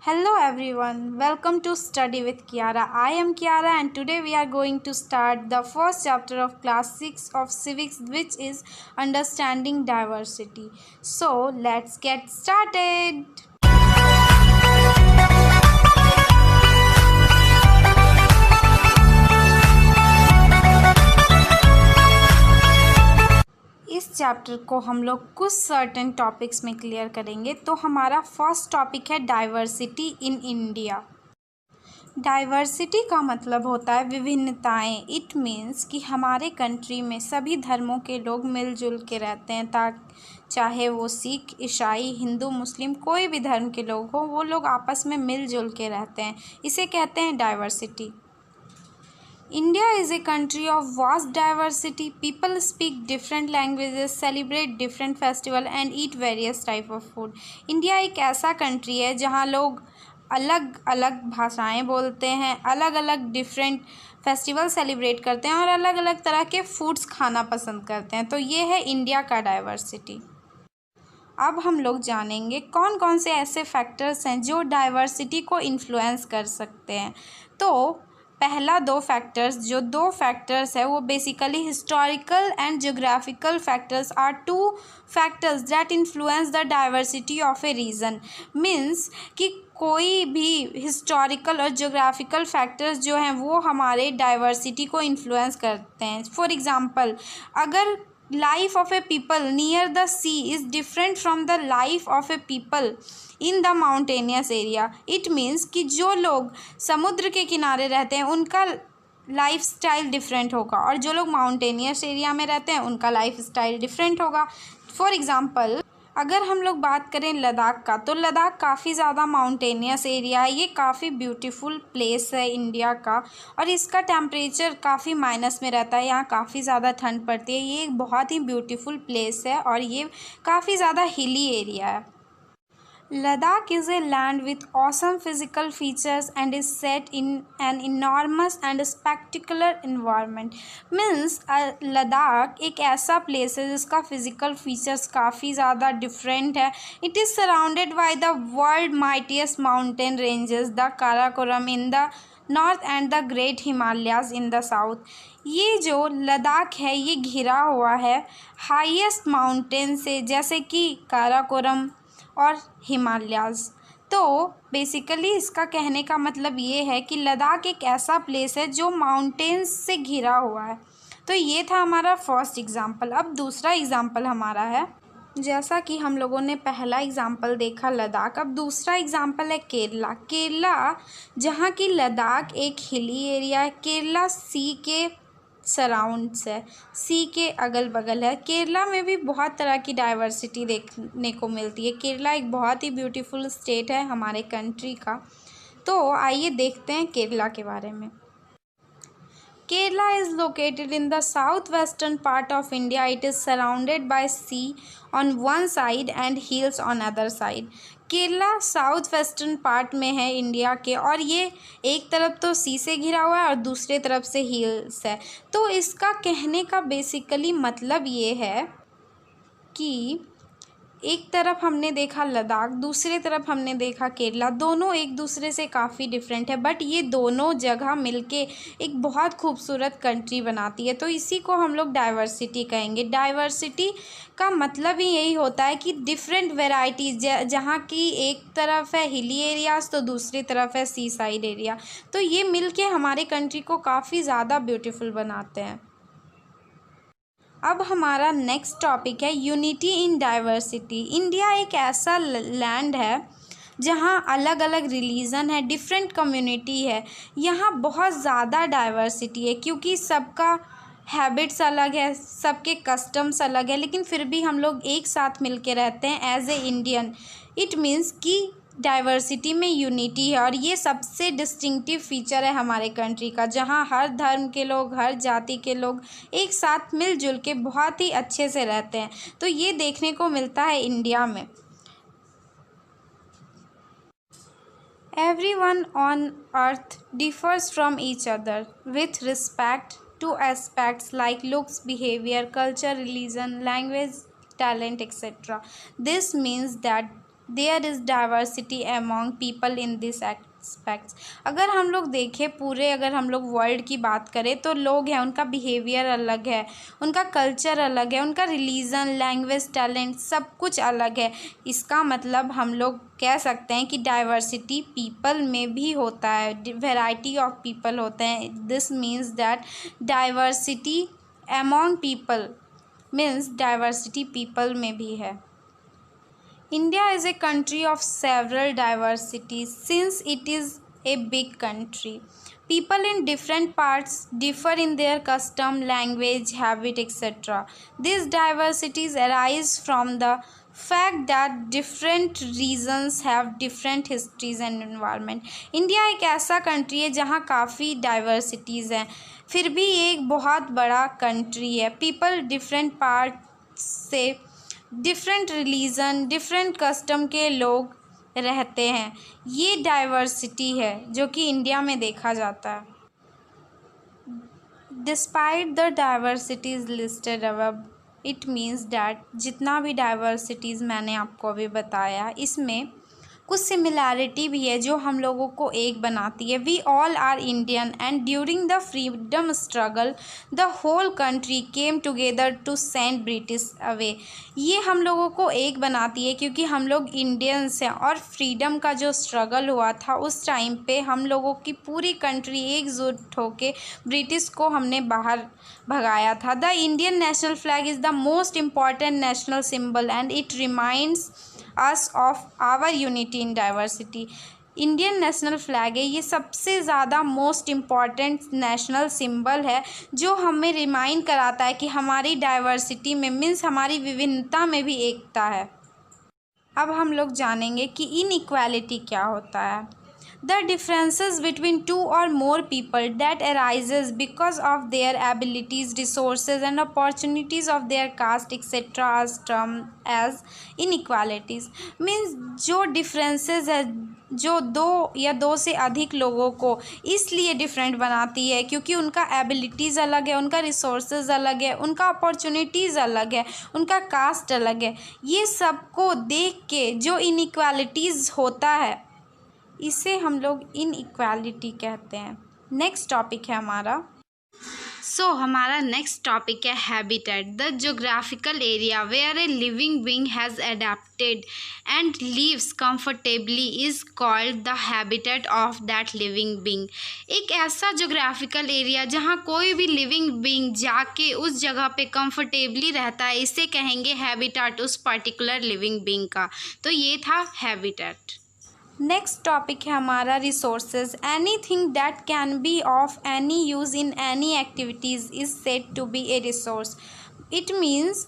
Hello everyone, welcome to Study with Kiara. I am Kiara and today we are going to start the first chapter of class 6 of civics, which is understanding diversity. So let's get started. इस chapter को हम लोग कुछ certain topics में clear करेंगे। तो हमारा first topic है डाइवर्सिटी इन इंडिया। डाइवर्सिटी का मतलब होता है विभिन्नताएं। इट मीन्स कि हमारे कंट्री में सभी धर्मों के लोग मिलजुल के रहते हैं, चाहे वो सिख, ईसाई, हिंदू, मुस्लिम, कोई भी धर्म के लोग हो, वो लोग आपस में मिलजुल के रहते हैं। इसे कहते हैं diversity. India is a country of vast diversity. People speak different languages, celebrate different festivals and eat various type of food. India एक ऐसा कंट्री है जहाँ लोग अलग अलग भाषाएं बोलते हैं, अलग अलग डिफरेंट फेस्टिवल सेलिब्रेट करते हैं और अलग अलग तरह के फूड्स खाना पसंद करते हैं। तो ये है इंडिया का डाइवर्सिटी। अब हम लोग जानेंगे कौन कौन से ऐसे फैक्टर्स हैं जो डाइवर्सिटी को इन्फ्लुएंस कर सकते हैं। तो पहला दो फैक्टर्स है वो basically historical and geographical factors are two factors that influence the diversity of a region. Means कि कोई भी हिस्टोरिकल और ज्योग्राफिकल फैक्टर्स जो हैं वो हमारे डाइवर्सिटी को इन्फ्लुएंस करते हैं। फॉर एग्जांपल, अगर life of a people near the sea is different from the life of a people in the mountainous area, it means कि जो लोग समुद्र के किनारे रहते हैं उनका लाइफ स्टाइल डिफरेंट होगा और जो लोग माउंटेनियस एरिया में रहते हैं उनका लाइफ स्टाइल डिफरेंट होगा। फॉर एग्ज़ाम्पल, अगर हम लोग बात करें लद्दाख का, तो लद्दाख काफ़ी ज़्यादा माउंटेनियस एरिया है। ये काफ़ी ब्यूटीफुल प्लेस है इंडिया का और इसका टेम्परेचर काफ़ी माइनस में रहता है। यहाँ काफ़ी ज़्यादा ठंड पड़ती है। ये एक बहुत ही ब्यूटीफुल प्लेस है और ये काफ़ी ज़्यादा हिली एरिया है। Ladakh is a land with awesome physical features and is set in an enormous and spectacular environment. Means Ladakh एक ऐसा प्लेस है जिसका फिजिकल फीचर्स काफ़ी ज़्यादा डिफरेंट है। It is surrounded by the world mightiest mountain ranges, the Karakoram in the north and the great Himalayas in the south. ये जो लद्दाख है ये घिरा हुआ है हाईएस्ट माउंटेन से, जैसे कि काराकोरम और हिमालयाज़। तो बेसिकली इसका कहने का मतलब ये है कि लद्दाख एक ऐसा प्लेस है जो माउंटेन्स से घिरा हुआ है। तो ये था हमारा फर्स्ट एग्जांपल। अब दूसरा एग्जांपल हमारा है, जैसा कि हम लोगों ने पहला एग्जांपल देखा लद्दाख, अब दूसरा एग्जांपल है केरला, जहाँ की लद्दाख एक हिली एरिया है। केरला सी के सराउंड्स है, सी के अगल बगल है। केरला में भी बहुत तरह की डाइवर्सिटी देखने को मिलती है। केरला एक बहुत ही ब्यूटीफुल स्टेट है हमारे कंट्री का। तो आइए देखते हैं केरला के बारे में। Kerala is located in the southwestern part of India. It is surrounded by sea on one side and hills on other side. Kerala south western part में है इंडिया के और ये एक तरफ तो सी से घिरा हुआ है और दूसरे तरफ से हिल्स है। तो इसका कहने का बेसिकली मतलब ये है कि एक तरफ हमने देखा लद्दाख, दूसरे तरफ हमने देखा केरला, दोनों एक दूसरे से काफ़ी डिफरेंट है, बट ये दोनों जगह मिलके एक बहुत खूबसूरत कंट्री बनाती है। तो इसी को हम लोग डाइवर्सिटी कहेंगे। डाइवर्सिटी का मतलब ही यही होता है कि डिफरेंट वेराइटीज़, जहाँ की एक तरफ है हिली एरियाज़ तो दूसरी तरफ है सी साइड एरिया, तो ये मिलके हमारे कंट्री को काफ़ी ज़्यादा ब्यूटीफुल बनाते हैं। अब हमारा नेक्स्ट टॉपिक है यूनिटी इन डाइवर्सिटी। इंडिया एक ऐसा लैंड है जहाँ अलग अलग रिलीजन है, डिफरेंट कम्युनिटी है। यहाँ बहुत ज़्यादा डाइवर्सिटी है क्योंकि सबका हैबिट्स अलग है, सबके कस्टम्स अलग है, लेकिन फिर भी हम लोग एक साथ मिल के रहते हैं as a Indian. It means कि डाइवर्सिटी में यूनिटी है और ये सबसे डिस्टिंक्टिव फीचर है हमारे कंट्री का, जहाँ हर धर्म के लोग, हर जाति के लोग एक साथ मिलजुल के बहुत ही अच्छे से रहते हैं। तो ये देखने को मिलता है इंडिया में। Everyone on earth differs from each other with respect to aspects like looks, behavior, culture, religion, language, talent, etc. This means that there is diversity among people in this aspects. अगर हम लोग देखें पूरे, अगर हम लोग world की बात करें तो लोग हैं, उनका बिहेवियर अलग है, उनका कल्चर अलग है, उनका रिलीजन, लैंग्वेज, टैलेंट सब कुछ अलग है। इसका मतलब हम लोग कह सकते हैं कि डाइवर्सिटी पीपल में भी होता है, वैरायटी ऑफ पीपल होते हैं। This means that diversity among people means diversity people में भी है। India is a country of several diversities since it is a big country. People in different parts differ in their custom, language, habit, etc. These diversities arise from the fact that different regions have different histories and environment. India एक ऐसा country है जहाँ काफ़ी diversities हैं, फिर भी एक बहुत बड़ा कंट्री है। पीपल डिफरेंट पार्ट से, डिफरेंट रिलीजन, डिफरेंट कस्टम के लोग रहते हैं। ये डाइवर्सिटी है जो कि इंडिया में देखा जाता है। Despite the diversities listed above, it means that जितना भी डाइवर्सिटीज़ मैंने आपको अभी बताया, इसमें कुछ सिमिलैरिटी भी है जो हम लोगों को एक बनाती है। We all are Indian and during the freedom struggle the whole country came together to send British away. ये हम लोगों को एक बनाती है क्योंकि हम लोग इंडियंस हैं और फ्रीडम का जो स्ट्रगल हुआ था उस टाइम पे हम लोगों की पूरी कंट्री एकजुट होके ब्रिटिश को हमने बाहर भगाया था। The Indian national flag is the most important national symbol and it reminds us of our unity in diversity। Indian national flag है, ये सबसे ज़्यादा मोस्ट इम्पॉर्टेंट नेशनल सिंबल है जो हमें रिमाइंड कराता है कि हमारी डाइवर्सिटी में मीन्स हमारी विभिन्नता में भी एकता है। अब हम लोग जानेंगे कि इनइक्वालिटी क्या होता है। The differences between two or more people that arises because of their abilities, resources and opportunities of their caste etc. as termed as inequalities। Means जो differences है, जो दो या दो से अधिक लोगों को इसलिए डिफरेंट बनाती है क्योंकि उनका एबिलिटीज़ अलग है, उनका रिसोर्सेज अलग है, उनका अपॉर्चुनिटीज़ अलग है, उनका कास्ट अलग है। ये सब को देख के जो इनइक्वालिटीज़ होता है इसे हम लोग इनइक्वालिटी कहते हैं। नेक्स्ट टॉपिक है हमारा। हमारा नेक्स्ट टॉपिक है habitat, the geographical area where a living being has adapted and lives comfortably is called the habitat of that living being. एक ऐसा जोग्राफिकल एरिया जहाँ कोई भी लिविंग बीइंग जाके उस जगह पे कंफर्टेबली रहता है, इसे कहेंगे हैबिटेट उस पर्टिकुलर लिविंग बीइंग का। तो ये था हैबिटेट। नेक्स्ट टॉपिक है हमारा resources. Anything that can be of any use in any activities is said to be a resource. It means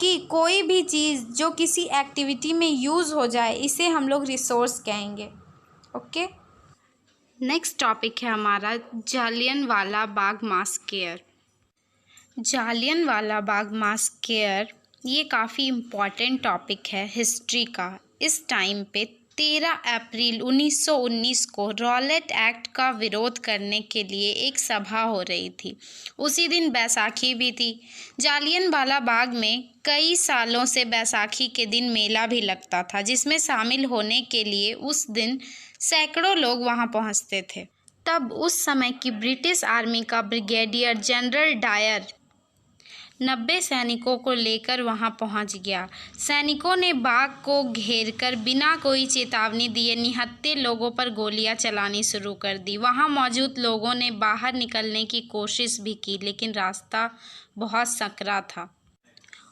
कि कोई भी चीज़ जो किसी एक्टिविटी में यूज़ हो जाए इसे हम लोग रिसोर्स कहेंगे। ओके। नेक्स्ट टॉपिक है हमारा जालियनवाला बाग मास्केयर। जालियनवाला बाग मास्केयर ये काफ़ी इम्पॉर्टेंट टॉपिक है हिस्ट्री का। इस टाइम पे 13 अप्रैल 1919 को रॉलेट एक्ट का विरोध करने के लिए एक सभा हो रही थी। उसी दिन बैसाखी भी थी। जालियनवाला बाग में कई सालों से बैसाखी के दिन मेला भी लगता था जिसमें शामिल होने के लिए उस दिन सैकड़ों लोग वहां पहुंचते थे। तब उस समय की ब्रिटिश आर्मी का ब्रिगेडियर जनरल डायर 90 सैनिकों को लेकर वहां पहुंच गया। सैनिकों ने बाग को घेरकर बिना कोई चेतावनी दिए निहत्थे लोगों पर गोलियां चलानी शुरू कर दी। वहां मौजूद लोगों ने बाहर निकलने की कोशिश भी की लेकिन रास्ता बहुत सकरा था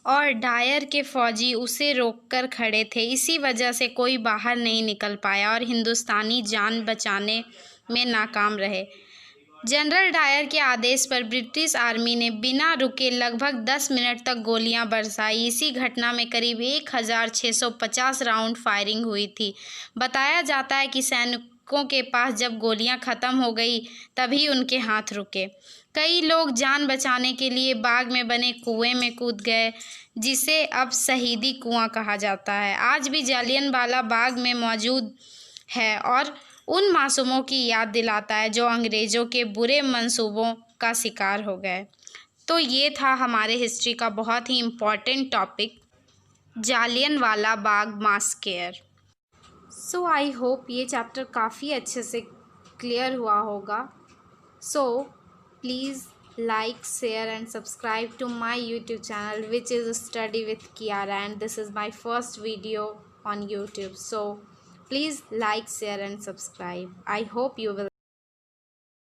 और डायर के फौजी उसे रोककर खड़े थे। इसी वजह से कोई बाहर नहीं निकल पाया और हिंदुस्तानी जान बचाने में नाकाम रहे। जनरल डायर के आदेश पर ब्रिटिश आर्मी ने बिना रुके लगभग 10 मिनट तक गोलियां बरसाई। इसी घटना में करीब 1650 राउंड फायरिंग हुई थी। बताया जाता है कि सैनिकों के पास जब गोलियां ख़त्म हो गई तभी उनके हाथ रुके। कई लोग जान बचाने के लिए बाग में बने कुएं में कूद गए जिसे अब शहीदी कुआं कहा जाता है। आज भी जालियनवाला बाग में मौजूद है और उन मासूमों की याद दिलाता है जो अंग्रेज़ों के बुरे मंसूबों का शिकार हो गए। तो ये था हमारे हिस्ट्री का बहुत ही important topic Jallianwala Bagh massacre. So I hope ये चैप्टर काफ़ी अच्छे से क्लियर हुआ होगा. So please like, share and subscribe to my YouTube channel, which is Study with Kiara, and this is my first video on YouTube. So please like, share and subscribe. I hope you will